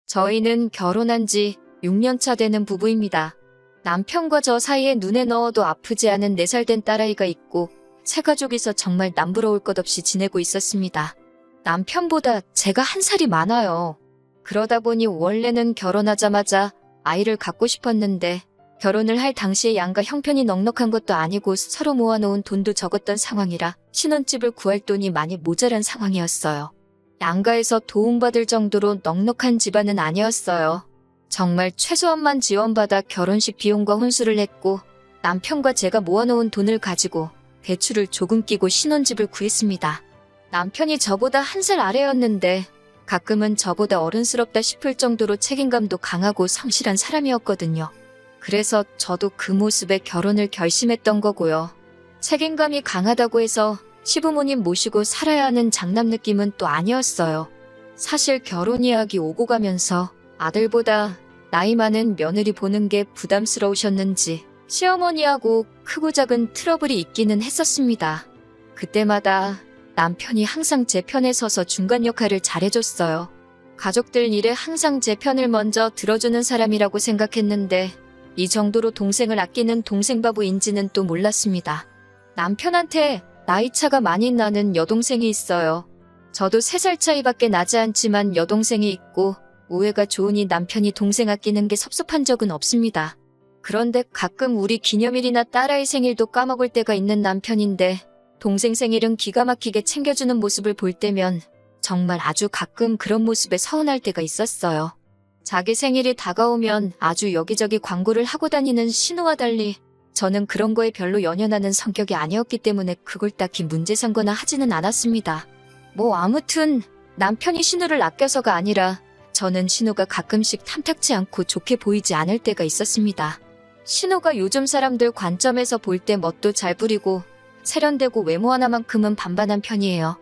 저희는 결혼한 지 6년 차 되는 부부입니다. 남편과 저 사이에 눈에 넣어도 아프지 않은 4살 된 딸아이가 있고 새 가족이서 정말 남부러울 것 없이 지내고 있었습니다. 남편보다 제가 1살이 많아요. 그러다 보니 원래는 결혼하자마자 아이를 갖고 싶었는데 결혼을 할 당시에 양가 형편이 넉넉한 것도 아니고 서로 모아놓은 돈도 적었던 상황이라 신혼집을 구할 돈이 많이 모자란 상황이었어요. 양가에서 도움받을 정도로 넉넉한 집안은 아니었어요. 정말 최소한만 지원받아 결혼식 비용과 혼수를 했고 남편과 제가 모아놓은 돈을 가지고 대출을 조금 끼고 신혼집을 구했습니다. 남편이 저보다 1살 아래였는데 가끔은 저보다 어른스럽다 싶을 정도로 책임감도 강하고 성실한 사람이었거든요. 그래서 저도 그 모습에 결혼을 결심했던 거고요. 책임감이 강하다고 해서 시부모님 모시고 살아야 하는 장남 느낌은 또 아니었어요. 사실 결혼 이야기 오고 가면서 아들보다 나이 많은 며느리 보는 게 부담스러우셨는지 시어머니하고 크고 작은 트러블이 있기는 했었습니다. 그때마다 남편이 항상 제 편에 서서 중간 역할을 잘해줬어요. 가족들 일에 항상 제 편을 먼저 들어주는 사람이라고 생각했는데 이 정도로 동생을 아끼는 동생바보인지는 또 몰랐습니다. 남편한테 나이차가 많이 나는 여동생이 있어요. 저도 3살 차이밖에 나지 않지만 여동생이 있고 우애가 좋으니 남편이 동생 아끼는 게 섭섭한 적은 없습니다. 그런데 가끔 우리 기념일이나 딸아이 생일도 까먹을 때가 있는 남편인데 동생 생일은 기가 막히게 챙겨주는 모습을 볼 때면 정말 아주 가끔 그런 모습에 서운할 때가 있었어요. 자기 생일이 다가오면 아주 여기저기 광고를 하고 다니는 신우와 달리 저는 그런 거에 별로 연연하는 성격이 아니었기 때문에 그걸 딱히 문제 삼거나 하지는 않았습니다. 뭐 아무튼 남편이 신우를 아껴서가 아니라 저는 신우가 가끔씩 탐탁치 않고 좋게 보이지 않을 때가 있었습니다. 신우가 요즘 사람들 관점에서 볼 때 멋도 잘 부리고 세련되고 외모 하나만큼은 반반한 편이에요.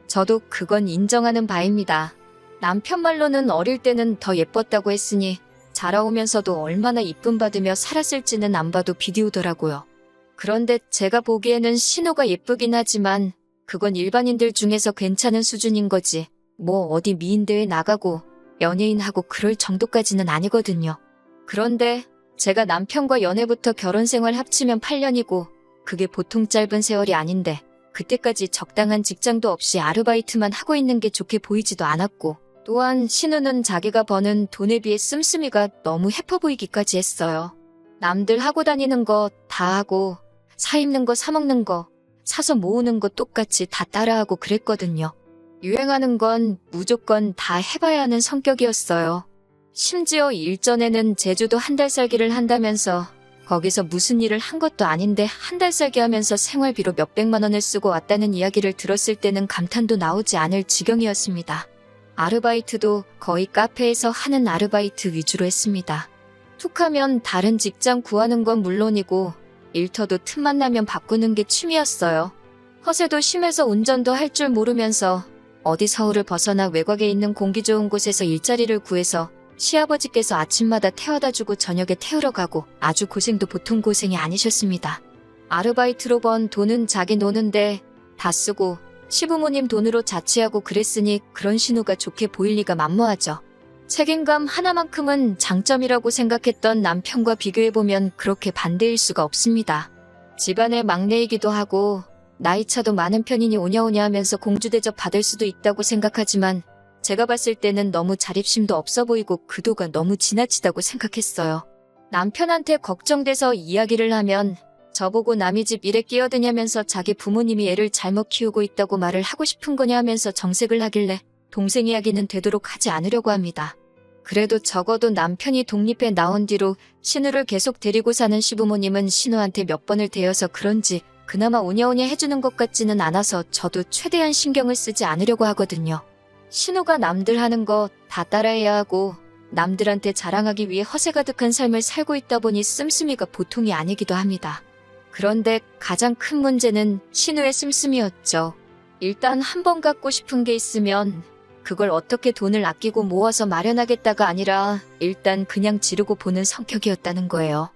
저도 그건 인정하는 바입니다. 남편 말로는 어릴 때는 더 예뻤다고 했으니 자라오면서도 얼마나 이쁨 받으며 살았을지는 안 봐도 비디오더라고요. 그런데 제가 보기에는 신우가 예쁘긴 하지만 그건 일반인들 중에서 괜찮은 수준인 거지. 뭐 어디 미인대회 나가고 연예인하고 그럴 정도까지는 아니거든요. 그런데 제가 남편과 연애부터 결혼 생활 합치면 8년이고 그게 보통 짧은 세월이 아닌데 그때까지 적당한 직장도 없이 아르바이트만 하고 있는 게 좋게 보이지도 않았고 또한 신우는 자기가 버는 돈에 비해 씀씀이가 너무 해퍼 보이기까지 했어요. 남들 하고 다니는 거 다 하고 사 입는 거 사 먹는 거 사서 모으는 거 똑같이 다 따라하고 그랬거든요. 유행하는 건 무조건 다 해봐야 하는 성격이었어요. 심지어 일전에는 제주도 1달 살기를 한다면서 거기서 무슨 일을 한 것도 아닌데 1달 살기 하면서 생활비로 몇백만 원을 쓰고 왔다는 이야기를 들었을 때는 감탄도 나오지 않을 지경이었습니다. 아르바이트도 거의 카페에서 하는 아르바이트 위주로 했습니다. 툭하면 다른 직장 구하는 건 물론이고 일터도 틈만 나면 바꾸는 게 취미였어요. 허세도 심해서 운전도 할 줄 모르면서 어디 서울을 벗어나 외곽에 있는 공기 좋은 곳에서 일자리를 구해서 시아버지께서 아침마다 태워다주고 저녁에 태우러 가고 아주 고생도 보통 고생이 아니셨습니다. 아르바이트로 번 돈은 자기 노는데 다 쓰고 시부모님 돈으로 자취하고 그랬으니 그런 신우가 좋게 보일 리가 만무하죠. 책임감 하나만큼은 장점이라고 생각했던 남편과 비교해보면 그렇게 반대일 수가 없습니다. 집안의 막내이기도 하고 나이차도 많은 편이니 오냐오냐 하면서 공주대접 받을 수도 있다고 생각하지만 제가 봤을 때는 너무 자립심도 없어 보이고 그도가 너무 지나치다고 생각했어요. 남편한테 걱정돼서 이야기를 하면 저보고 남의 집 일에 끼어드냐면서 자기 부모님이 애를 잘못 키우고 있다고 말을 하고 싶은 거냐 하면서 정색을 하길래 동생 이야기는 되도록 하지 않으려고 합니다. 그래도 적어도 남편이 독립해 나온 뒤로 신우를 계속 데리고 사는 시부모님은 신우한테 몇 번을 대어서 그런지 그나마 오냐오냐 해주는 것 같지는 않아서 저도 최대한 신경을 쓰지 않으려고 하거든요. 신우가 남들 하는 거 다 따라해야 하고 남들한테 자랑하기 위해 허세 가득한 삶을 살고 있다 보니 씀씀이가 보통이 아니기도 합니다. 그런데 가장 큰 문제는 신우의 씀씀이였죠. 일단 한 번 갖고 싶은 게 있으면 그걸 어떻게 돈을 아끼고 모아서 마련하겠다가 아니라 일단 그냥 지르고 보는 성격이었다는 거예요.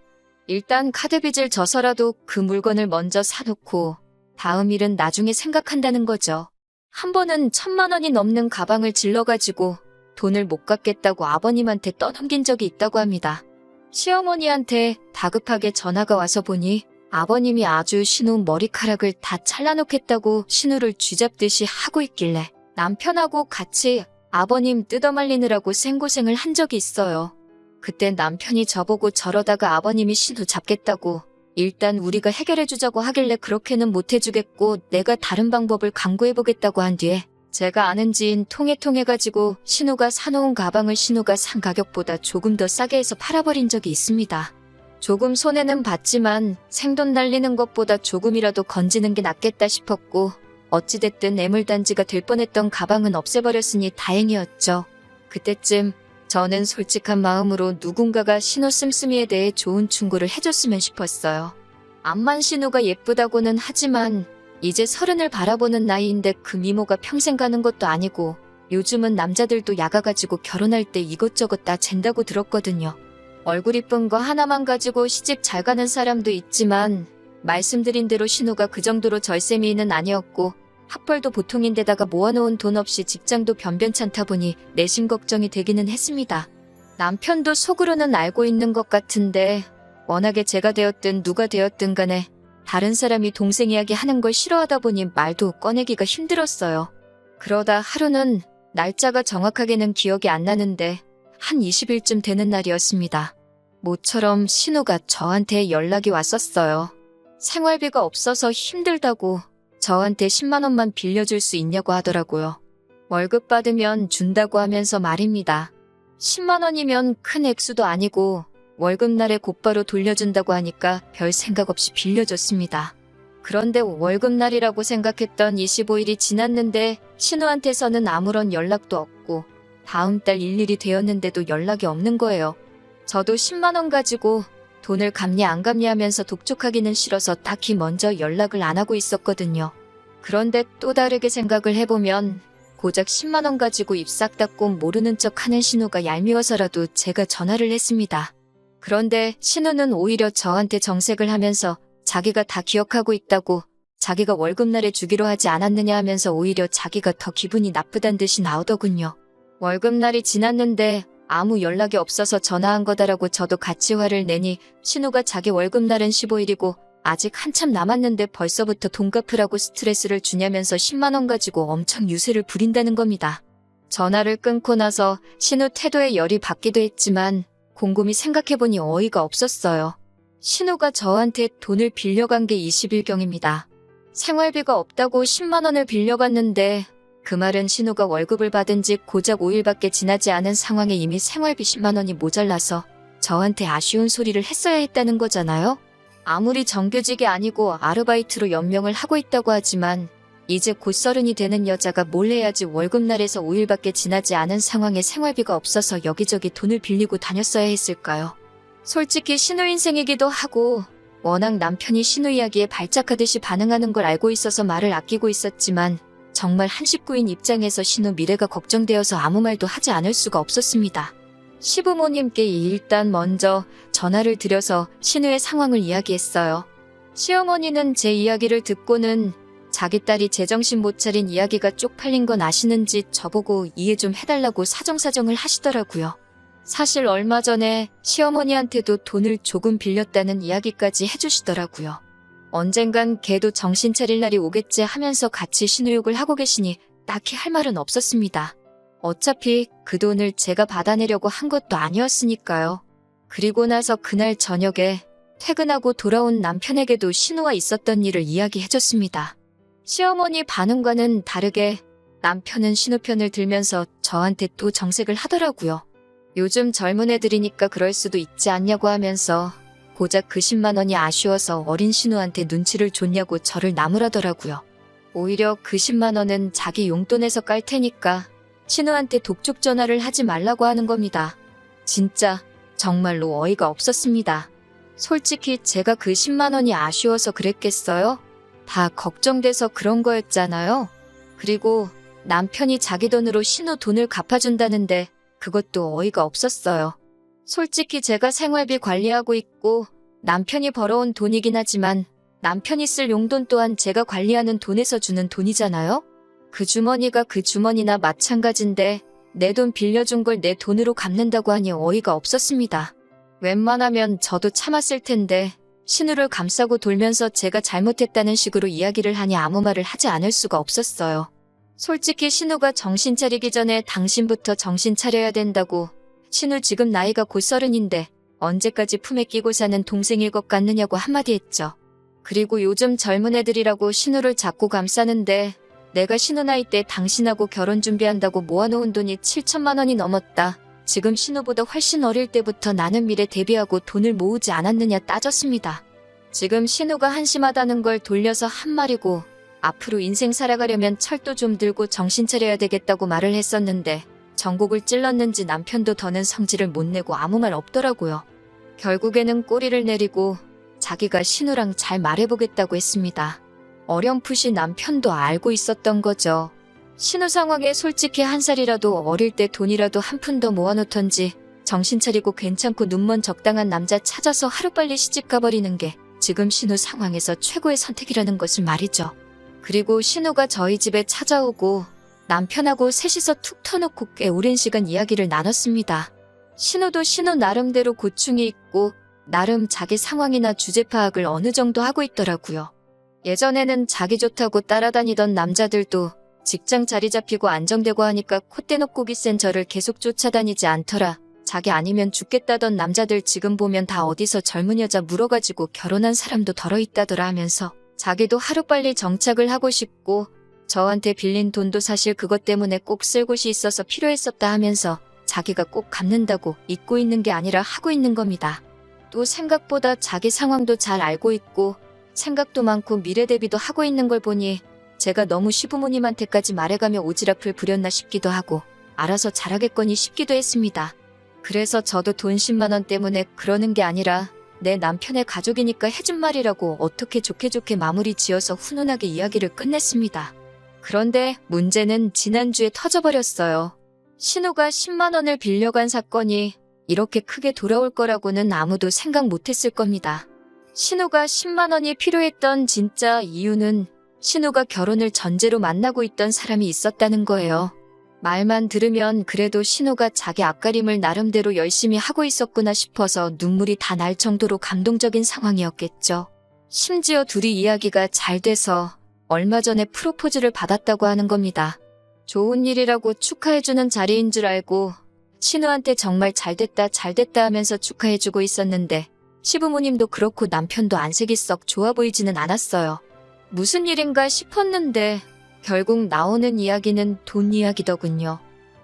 일단 카드빚을 져서라도 그 물건을 먼저 사놓고 다음 일은 나중에 생각한다는 거죠. 한 번은 1,000만 원이 넘는 가방을 질러가지고 돈을 못 갚겠다고 아버님한테 떠넘긴 적이 있다고 합니다. 시어머니한테 다급하게 전화가 와서 보니 아버님이 아주 신우 머리카락을 다 잘라놓겠다고 신우를 쥐잡듯이 하고 있길래 남편하고 같이 아버님 뜯어말리느라고 생고생을 한 적이 있어요. 그때 남편이 저보고 저러다가 아버님이 신우 잡겠다고 일단 우리가 해결해주자고 하길래 그렇게는 못해주겠고 내가 다른 방법을 강구해보겠다고 한 뒤에 제가 아는 지인 통해가지고 신우가 사놓은 가방을 신우가 산 가격보다 조금 더 싸게 해서 팔아버린 적이 있습니다. 조금 손해는 봤지만 생돈 날리는 것보다 조금이라도 건지는 게 낫겠다 싶었고 어찌됐든 애물단지가 될 뻔했던 가방은 없애버렸으니 다행이었죠. 그때쯤 저는 솔직한 마음으로 누군가가 신우 씀씀이에 대해 좋은 충고를 해줬으면 싶었어요. 암만 신우가 예쁘다고는 하지만 이제 30을 바라보는 나이인데 그 미모가 평생 가는 것도 아니고 요즘은 남자들도 야가가지고 결혼할 때 이것저것 다 잰다고 들었거든요. 얼굴 이쁜 거 하나만 가지고 시집 잘 가는 사람도 있지만 말씀드린 대로 신우가 그 정도로 절세미인은 아니었고 학벌도 보통인데다가 모아놓은 돈 없이 직장도 변변찮다 보니 내심 걱정이 되기는 했습니다. 남편도 속으로는 알고 있는 것 같은데 워낙에 제가 되었든 누가 되었든 간에 다른 사람이 동생 이야기 하는 걸 싫어하다 보니 말도 꺼내기가 힘들었어요. 그러다 하루는 날짜가 정확하게는 기억이 안 나는데 한 20일쯤 되는 날이었습니다. 모처럼 신우가 저한테 연락이 왔었어요. 생활비가 없어서 힘들다고 저한테 10만 원만 빌려줄 수 있냐고 하더라고요. 월급 받으면 준다고 하면서 말입니다. 10만 원이면 큰 액수도 아니고 월급날에 곧바로 돌려준다고 하니까 별 생각 없이 빌려줬습니다. 그런데 월급날이라고 생각했던 25일이 지났는데 신우한테서는 아무런 연락도 없고 다음 달 일일이 되었는데도 연락이 없는 거예요. 저도 10만 원 가지고 돈을 갚냐 안 갚냐 하면서 독촉하기는 싫어서 딱히 먼저 연락을 안 하고 있었거든요. 그런데 또 다르게 생각을 해보면 고작 10만 원 가지고 입 싹 닫고 모르는 척 하는 신우가 얄미워서라도 제가 전화를 했습니다. 그런데 신우는 오히려 저한테 정색을 하면서 자기가 다 기억하고 있다고 자기가 월급날에 주기로 하지 않았느냐 하면서 오히려 자기가 더 기분이 나쁘단 듯이 나오더군요. 월급날이 지났는데 아무 연락이 없어서 전화한 거다라고 저도 같이 화를 내니 신우가 자기 월급날은 15일이고 아직 한참 남았는데 벌써부터 돈 갚으라고 스트레스를 주냐면서 10만 원 가지고 엄청 유세를 부린다는 겁니다. 전화를 끊고 나서 신우 태도에 열이 받기도 했지만 곰곰이 생각해보니 어이가 없었어요. 신우가 저한테 돈을 빌려간 게 20일경입니다. 생활비가 없다고 10만 원을 빌려갔는데 그 말은 신우가 월급을 받은 지 고작 5일밖에 지나지 않은 상황에 이미 생활비 10만 원이 모자라서 저한테 아쉬운 소리를 했어야 했다는 거잖아요. 아무리 정규직이 아니고 아르바이트로 연명을 하고 있다고 하지만 이제 곧 30이 되는 여자가 뭘 해야지 월급날에서 5일밖에 지나지 않은 상황에 생활비가 없어서 여기저기 돈을 빌리고 다녔어야 했을까요? 솔직히 신우 인생이기도 하고 워낙 남편이 신우 이야기에 발작하듯이 반응하는 걸 알고 있어서 말을 아끼고 있었지만 정말 한 식구인 입장에서 신우 미래가 걱정되어서 아무 말도 하지 않을 수가 없었습니다. 시부모님께 일단 먼저 전화를 드려서 신우의 상황을 이야기했어요. 시어머니는 제 이야기를 듣고는 자기 딸이 제정신 못 차린 이야기가 쪽팔린 건 아시는지 저보고 이해 좀 해달라고 사정사정을 하시더라고요. 사실 얼마 전에 시어머니한테도 돈을 조금 빌렸다는 이야기까지 해주시더라고요. 언젠간 걔도 정신 차릴 날이 오겠지 하면서 같이 신우욕을 하고 계시니 딱히 할 말은 없었습니다. 어차피 그 돈을 제가 받아내려고 한 것도 아니었으니까요. 그리고 나서 그날 저녁에 퇴근하고 돌아온 남편에게도 신우와 있었던 일을 이야기해줬습니다. 시어머니 반응과는 다르게 남편은 신우 편을 들면서 저한테 또 정색을 하더라고요. 요즘 젊은 애들이니까 그럴 수도 있지 않냐고 하면서 고작 그 10만 원이 아쉬워서 어린 신우한테 눈치를 줬냐고 저를 나무라더라고요. 오히려 그 10만 원은 자기 용돈에서 깔 테니까 신우한테 독촉 전화를 하지 말라고 하는 겁니다. 진짜 정말로 어이가 없었습니다. 솔직히 제가 그 10만 원이 아쉬워서 그랬겠어요? 다 걱정돼서 그런 거였잖아요. 그리고 남편이 자기 돈으로 신우 돈을 갚아준다는데 그것도 어이가 없었어요. 솔직히 제가 생활비 관리하고 있고 남편이 벌어온 돈이긴 하지만 남편이 쓸 용돈 또한 제가 관리하는 돈에서 주는 돈이잖아요. 그 주머니가 그 주머니나 마찬가지인데 내 돈 빌려준 걸 내 돈으로 갚는다고 하니 어이가 없었습니다. 웬만하면 저도 참았을 텐데 신우를 감싸고 돌면서 제가 잘못했다는 식으로 이야기를 하니 아무 말을 하지 않을 수가 없었어요. 솔직히 신우가 정신 차리기 전에 당신부터 정신 차려야 된다고. 신우 지금 나이가 곧 30인데 언제까지 품에 끼고 사는 동생일 것 같느냐고 한마디 했죠. 그리고 요즘 젊은 애들이라고 신우를 자꾸 감싸는데 내가 신우 나이 때 당신하고 결혼 준비한다고 모아놓은 돈이 7천만 원이 넘었다. 지금 신우보다 훨씬 어릴 때부터 나는 미래 대비하고 돈을 모으지 않았느냐 따졌습니다. 지금 신우가 한심하다는 걸 돌려서 한 말이고 앞으로 인생 살아가려면 철도 좀 들고 정신 차려야 되겠다고 말을 했었는데 전곡을 찔렀는지 남편도 더는 성질을 못 내고 아무 말 없더라고요. 결국에는 꼬리를 내리고 자기가 신우랑 잘 말해보겠다고 했습니다. 어렴풋이 남편도 알고 있었던 거죠. 신우 상황에 솔직히 한 살이라도 어릴 때 돈이라도 한 푼 더 모아놓던지 정신 차리고 괜찮고 눈먼 적당한 남자 찾아서 하루빨리 시집 가버리는 게 지금 신우 상황에서 최고의 선택이라는 것을 말이죠. 그리고 신우가 저희 집에 찾아오고 남편하고 셋이서 툭 터놓고 꽤 오랜 시간 이야기를 나눴습니다. 신우도 신우 나름대로 고충이 있고 나름 자기 상황이나 주제 파악을 어느 정도 하고 있더라고요. 예전에는 자기 좋다고 따라다니던 남자들도 직장 자리 잡히고 안정되고 하니까 콧대 놓고 기센 저를 계속 쫓아다니지 않더라. 자기 아니면 죽겠다던 남자들 지금 보면 다 어디서 젊은 여자 물어가지고 결혼한 사람도 덜어 있다더라 하면서 자기도 하루빨리 정착을 하고 싶고 저한테 빌린 돈도 사실 그것 때문에 꼭 쓸 곳이 있어서 필요했었다 하면서 자기가 꼭 갚는다고 잊고 있는 게 아니라 하고 있는 겁니다. 또 생각보다 자기 상황도 잘 알고 있고 생각도 많고 미래 대비도 하고 있는 걸 보니 제가 너무 시부모님한테까지 말해가며 오지랖을 부렸나 싶기도 하고 알아서 잘하겠거니 싶기도 했습니다. 그래서 저도 돈 10만 원 때문에 그러는 게 아니라 내 남편의 가족이니까 해준 말이라고 어떻게 좋게 마무리 지어서 훈훈하게 이야기를 끝냈습니다. 그런데 문제는 지난주에 터져버렸어요. 신우가 10만 원을 빌려간 사건이 이렇게 크게 돌아올 거라고는 아무도 생각 못했을 겁니다. 신우가 10만 원이 필요했던 진짜 이유는 신우가 결혼을 전제로 만나고 있던 사람이 있었다는 거예요. 말만 들으면 그래도 신우가 자기 앞가림을 나름대로 열심히 하고 있었구나 싶어서 눈물이 다 날 정도로 감동적인 상황이었겠죠. 심지어 둘이 이야기가 잘 돼서 얼마 전에 프로포즈를 받았다고 하는 겁니다. 좋은 일이라고 축하해주는 자리인 줄 알고 신우한테 정말 잘됐다 하면서 축하해주고 있었는데 시부모님도 그렇고 남편도 안색이 썩 좋아 보이지는 않았어요. 무슨 일인가 싶었는데 결국 나오는 이야기는 돈 이야기더군요.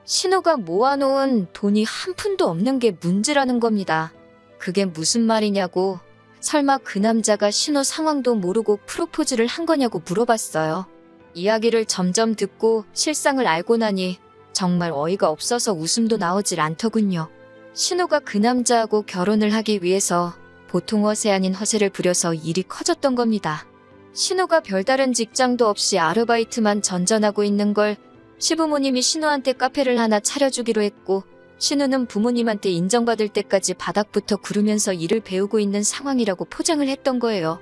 신우가 모아놓은 돈이 한 푼도 없는 게 문제라는 겁니다. 그게 무슨 말이냐고 설마 그 남자가 신우 상황도 모르고 프로포즈를 한 거냐고 물어봤어요. 이야기를 점점 듣고 실상을 알고 나니 정말 어이가 없어서 웃음도 나오질 않더군요. 신우가 그 남자하고 결혼을 하기 위해서 보통 허세 아닌 허세를 부려서 일이 커졌던 겁니다. 신우가 별다른 직장도 없이 아르바이트만 전전하고 있는 걸 시부모님이 신우한테 카페를 하나 차려주기로 했고 신우는 부모님한테 인정받을 때까지 바닥부터 구르면서 일을 배우고 있는 상황이라고 포장을 했던 거예요.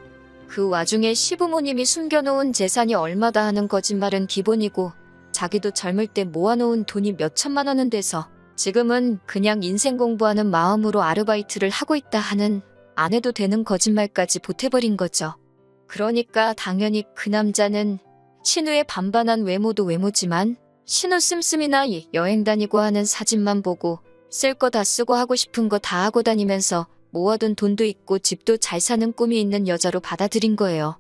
그 와중에 시부모님이 숨겨놓은 재산이 얼마다 하는 거짓말은 기본이고 자기도 젊을 때 모아놓은 돈이 몇 천만 원은 돼서 지금은 그냥 인생 공부하는 마음으로 아르바이트를 하고 있다 하는 안 해도 되는 거짓말까지 보태버린 거죠. 그러니까 당연히 그 남자는 신우의 반반한 외모도 외모지만 신우 씀씀이나 여행 다니고 하는 사진만 보고 쓸 거 다 쓰고 하고 싶은 거 다 하고 다니면서 모아둔 돈도 있고 집도 잘 사는 꿈이 있는 여자로 받아들인 거예요.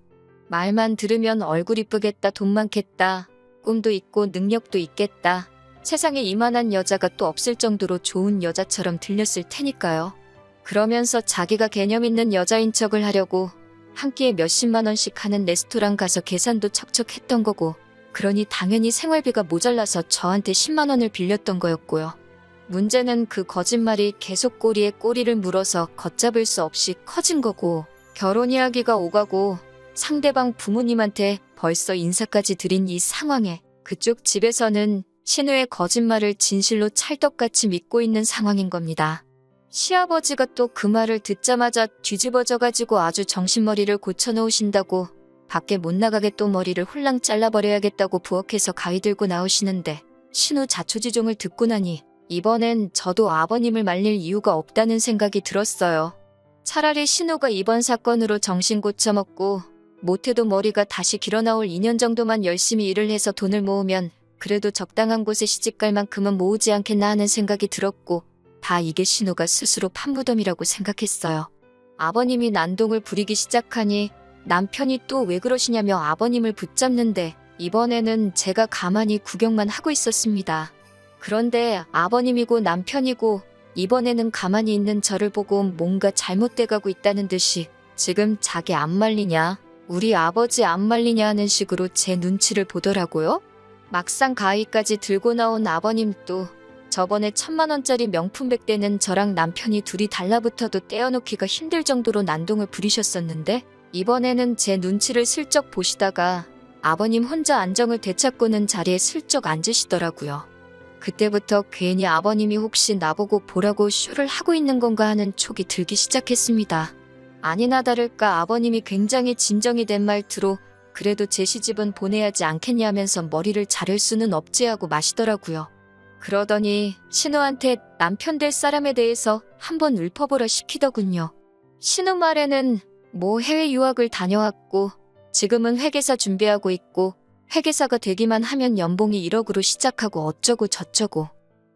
말만 들으면 얼굴 이쁘겠다, 돈 많겠다, 꿈도 있고 능력도 있겠다. 세상에 이만한 여자가 또 없을 정도로 좋은 여자처럼 들렸을 테니까요. 그러면서 자기가 개념 있는 여자인 척을 하려고 한 끼에 몇십만 원씩 하는 레스토랑 가서 계산도 척척했던 거고 그러니 당연히 생활비가 모자라서 저한테 10만 원을 빌렸던 거였고요. 문제는 그 거짓말이 계속 꼬리에 꼬리를 물어서 걷잡을 수 없이 커진 거고 결혼 이야기가 오가고 상대방 부모님한테 벌써 인사까지 드린 이 상황에 그쪽 집에서는 신우의 거짓말을 진실로 찰떡같이 믿고 있는 상황인 겁니다. 시아버지가 또 그 말을 듣자마자 뒤집어져가지고 아주 정신머리를 고쳐놓으신다고 밖에 못 나가게 또 머리를 홀랑 잘라버려야겠다고 부엌에서 가위 들고 나오시는데 신우 자초지종을 듣고 나니 이번엔 저도 아버님을 말릴 이유가 없다는 생각이 들었어요. 차라리 신우가 이번 사건으로 정신 고쳐먹고 못해도 머리가 다시 길어나올 2년 정도만 열심히 일을 해서 돈을 모으면 그래도 적당한 곳에 시집갈 만큼은 모으지 않겠나 하는 생각이 들었고, 다 이게 신우가 스스로 판무덤이라고 생각했어요. 아버님이 난동을 부리기 시작하니 남편이 또 왜 그러시냐며 아버님을 붙잡는데 이번에는 제가 가만히 구경만 하고 있었습니다. 그런데 아버님이고 남편이고 이번에는 가만히 있는 저를 보고 뭔가 잘못돼가고 있다는 듯이 지금 자기 안 말리냐, 우리 아버지 안 말리냐 하는 식으로 제 눈치를 보더라고요. 막상 가위까지 들고 나온 아버님도 저번에 1000만원짜리 명품백대는 저랑 남편이 둘이 달라붙어도 떼어놓기가 힘들 정도로 난동을 부리셨었는데 이번에는 제 눈치를 슬쩍 보시다가 아버님 혼자 안정을 되찾고는 자리에 슬쩍 앉으시더라고요. 그때부터 괜히 아버님이 혹시 나보고 보라고 쇼를 하고 있는 건가 하는 촉이 들기 시작했습니다. 아니나 다를까 아버님이 굉장히 진정이 된 말투로 그래도 제 시집은 보내야지 않겠냐면서 머리를 자를 수는 없지 하고 마시더라고요. 그러더니 신우한테 남편 될 사람에 대해서 한번 읊어보라 시키더군요. 신우 말에는 뭐 해외 유학을 다녀왔고 지금은 회계사 준비하고 있고 회계사가 되기만 하면 연봉이 1억으로 시작하고 어쩌고 저쩌고.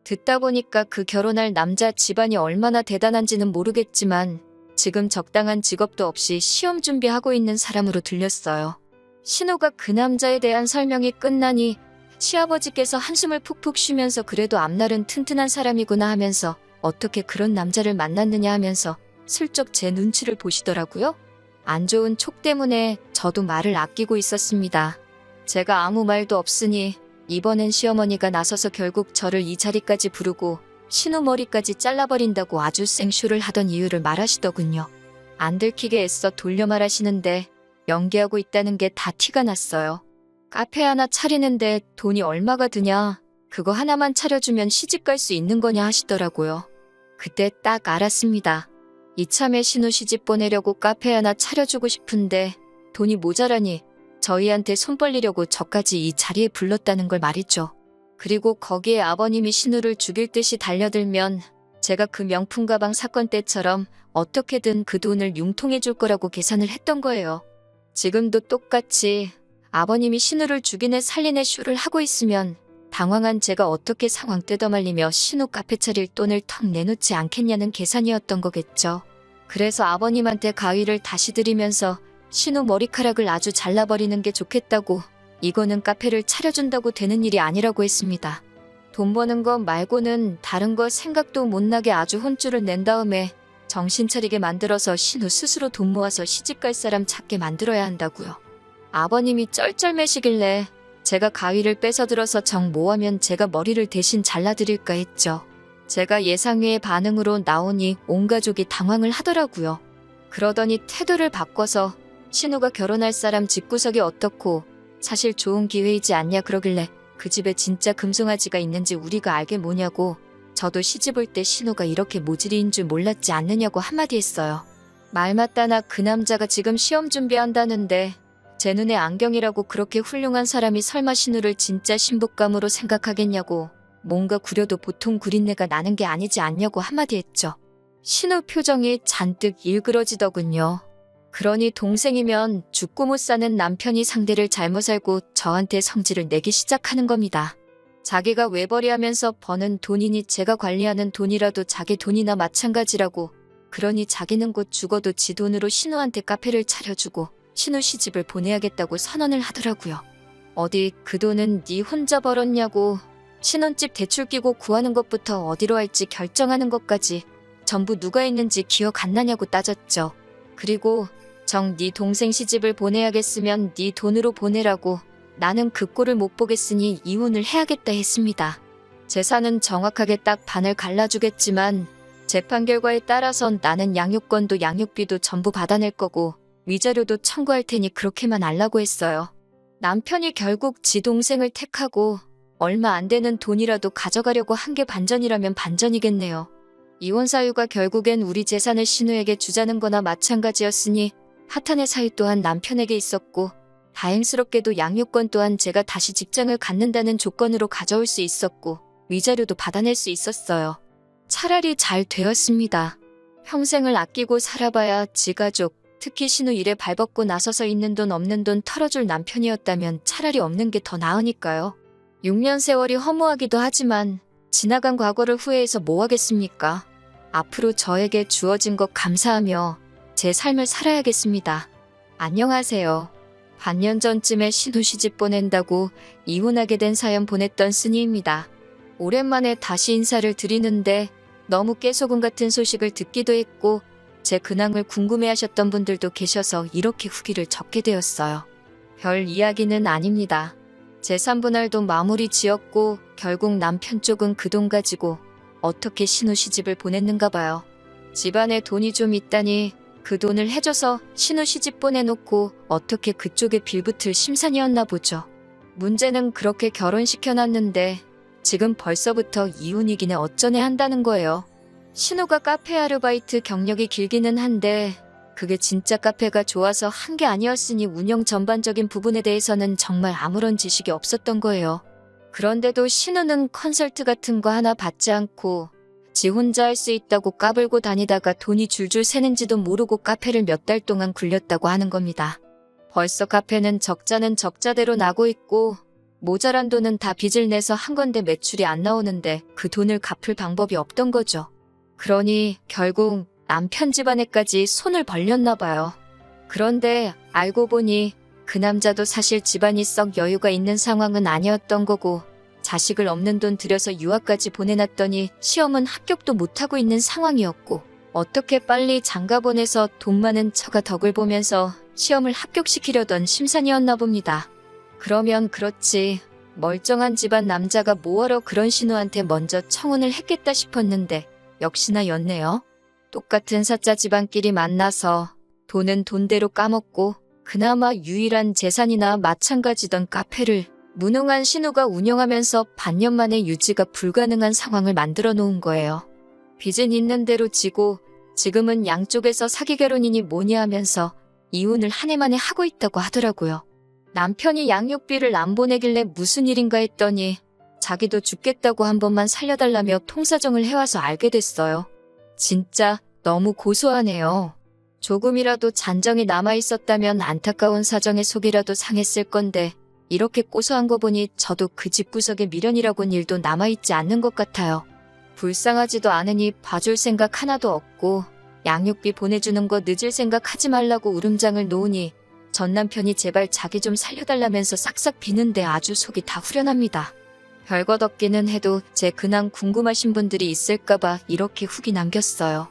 듣다 보니까 그 결혼할 남자 집안이 얼마나 대단한지는 모르겠지만 지금 적당한 직업도 없이 시험 준비하고 있는 사람으로 들렸어요. 신우가 그 남자에 대한 설명이 끝나니 시아버지께서 한숨을 푹푹 쉬면서 그래도 앞날은 튼튼한 사람이구나 하면서 어떻게 그런 남자를 만났느냐 하면서 슬쩍 제 눈치를 보시더라고요. 안 좋은 촉 때문에 저도 말을 아끼고 있었습니다. 제가 아무 말도 없으니 이번엔 시어머니가 나서서 결국 저를 이 자리까지 부르고 신우 머리까지 잘라버린다고 아주 생쇼를 하던 이유를 말하시더군요. 안 들키게 애써 돌려 말하시는데 연기하고 있다는 게 다 티가 났어요. 카페 하나 차리는데 돈이 얼마가 드냐, 그거 하나만 차려주면 시집갈 수 있는 거냐 하시더라고요. 그때 딱 알았습니다. 이참에 신우 시집 보내려고 카페 하나 차려주고 싶은데 돈이 모자라니 저희한테 손 벌리려고 저까지 이 자리에 불렀다는 걸 말이죠. 그리고 거기에 아버님이 신우를 죽일 듯이 달려들면 제가 그 명품 가방 사건 때처럼 어떻게든 그 돈을 융통해 줄 거라고 계산을 했던 거예요. 지금도 똑같이 아버님이 신우를 죽이네 살리네 쇼를 하고 있으면 당황한 제가 어떻게 상황 뜯어말리며 신우 카페 차릴 돈을 턱 내놓지 않겠냐는 계산이었던 거겠죠. 그래서 아버님한테 가위를 다시 드리면서 신우 머리카락을 아주 잘라버리는 게 좋겠다고, 이거는 카페를 차려준다고 되는 일이 아니라고 했습니다. 돈 버는 것 말고는 다른 거 생각도 못 나게 아주 혼쭐을 낸 다음에 정신 차리게 만들어서 신우 스스로 돈 모아서 시집갈 사람 찾게 만들어야 한다고요. 아버님이 쩔쩔매시길래 제가 가위를 뺏어 들어서 정 모하면 제가 머리를 대신 잘라드릴까 했죠. 제가 예상 외의 반응으로 나오니 온 가족이 당황을 하더라고요. 그러더니 태도를 바꿔서 신우가 결혼할 사람 집구석이 어떻고 사실 좋은 기회이지 않냐 그러길래 그 집에 진짜 금송아지가 있는지 우리가 알게 뭐냐고, 저도 시집 올 때 신우가 이렇게 모질이인 줄 몰랐지 않느냐고 한마디 했어요. 말 맞다나 그 남자가 지금 시험 준비한다는데 제 눈에 안경이라고 그렇게 훌륭한 사람이 설마 신우를 진짜 신부감으로 생각하겠냐고, 뭔가 구려도 보통 구린내가 나는 게 아니지 않냐고 한마디 했죠. 신우 표정이 잔뜩 일그러지더군요. 그러니 동생이면 죽고 못 사는 남편이 상대를 잘못 알고 저한테 성질을 내기 시작하는 겁니다. 자기가 외벌이 하면서 버는 돈이니 제가 관리하는 돈이라도 자기 돈이나 마찬가지라고, 그러니 자기는 곧 죽어도 지 돈으로 신우한테 카페를 차려주고 신우 시집을 보내야겠다고 선언을 하더라고요. 어디 그 돈은 네 혼자 벌었냐고, 신혼집 대출 끼고 구하는 것부터 어디로 할지 결정하는 것까지 전부 누가 했는지 기억 안 나냐고 따졌죠. 그리고 정 네 동생 시집을 보내야겠으면 네 돈으로 보내라고, 나는 그 꼴을 못 보겠으니 이혼을 해야겠다 했습니다. 재산은 정확하게 딱 반을 갈라주겠지만 재판 결과에 따라선 나는 양육권도 양육비도 전부 받아낼 거고 위자료도 청구할 테니 그렇게만 알라고 했어요. 남편이 결국 지 동생을 택하고 얼마 안 되는 돈이라도 가져가려고 한 게 반전이라면 반전이겠네요. 이혼 사유가 결국엔 우리 재산을 신우에게 주자는 거나 마찬가지였으니 하탄의 사유 또한 남편에게 있었고 다행스럽게도 양육권 또한 제가 다시 직장을 갖는다는 조건으로 가져올 수 있었고 위자료도 받아낼 수 있었어요. 차라리 잘 되었습니다. 평생을 아끼고 살아봐야 지가족, 특히 신우 일에 발벗고 나서서 있는 돈 없는 돈 털어줄 남편이었다면 차라리 없는 게 더 나으니까요. 6년 세월이 허무하기도 하지만 지나간 과거를 후회해서 뭐 하겠습니까? 앞으로 저에게 주어진 것 감사하며 제 삶을 살아야겠습니다. 안녕하세요. 반년 전쯤에 신우 시집 보낸다고 이혼하게 된 사연 보냈던 쓰니입니다. 오랜만에 다시 인사를 드리는데 너무 깨소금 같은 소식을 듣기도 했고 제 근황을 궁금해하셨던 분들도 계셔서 이렇게 후기를 적게 되었어요. 별 이야기는 아닙니다. 재산분할도 마무리 지었고 결국 남편 쪽은 그 돈 가지고 어떻게 신우 시집을 보냈는가 봐요. 집안에 돈이 좀 있다니 그 돈을 해줘서 신우 시집 보내놓고 어떻게 그쪽에 빌붙을 심산이었나 보죠. 문제는 그렇게 결혼시켜놨는데 지금 벌써부터 이혼이기는 어쩌네 한다는 거예요. 신우가 카페 아르바이트 경력이 길기는 한데 그게 진짜 카페가 좋아서 한 게 아니었으니 운영 전반적인 부분에 대해서는 정말 아무런 지식이 없었던 거예요. 그런데도 신우는 컨설트 같은 거 하나 받지 않고 지 혼자 할 수 있다고 까불고 다니다가 돈이 줄줄 새는지도 모르고 카페를 몇 달 동안 굴렸다고 하는 겁니다. 벌써 카페는 적자는 적자대로 나고 있고 모자란 돈은 다 빚을 내서 한 건데 매출이 안 나오는데 그 돈을 갚을 방법이 없던 거죠. 그러니 결국 남편 집안에까지 손을 벌렸나 봐요. 그런데 알고 보니 그 남자도 사실 집안이 썩 여유가 있는 상황은 아니었던 거고 자식을 없는 돈 들여서 유학까지 보내놨더니 시험은 합격도 못하고 있는 상황이었고 어떻게 빨리 장가 보내서 돈 많은 처가 덕을 보면서 시험을 합격시키려던 심산이었나 봅니다. 그러면 그렇지 멀쩡한 집안 남자가 뭐하러 그런 신우한테 먼저 청혼을 했겠다 싶었는데 역시나 였네요. 똑같은 사짜 집안끼리 만나서 돈은 돈대로 까먹고 그나마 유일한 재산이나 마찬가지던 카페를 무능한 신우가 운영하면서 반년 만에 유지가 불가능한 상황을 만들어 놓은 거예요. 빚은 있는 대로 지고 지금은 양쪽에서 사기 결혼이니 뭐니 하면서 이혼을 한 해 만에 하고 있다고 하더라고요. 남편이 양육비를 안 보내길래 무슨 일인가 했더니 자기도 죽겠다고 한 번만 살려달라며 통사정을 해와서 알게 됐어요. 진짜 너무 고소하네요. 조금이라도 잔정이 남아있었다면 안타까운 사정의 속이라도 상했을 건데 이렇게 고소한 거 보니 저도 그 집구석에 미련이라곤 일도 남아있지 않는 것 같아요. 불쌍하지도 않으니 봐줄 생각 하나도 없고 양육비 보내주는 거 늦을 생각 하지 말라고 울음장을 놓으니 전 남편이 제발 자기 좀 살려달라면서 싹싹 비는데 아주 속이 다 후련합니다. 별것 없기는 해도 제 근황 궁금하신 분들이 있을까봐 이렇게 후기 남겼어요.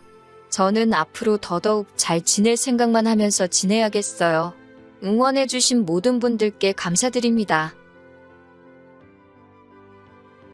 저는 앞으로 더더욱 잘 지낼 생각만 하면서 지내야겠어요. 응원해주신 모든 분들께 감사드립니다.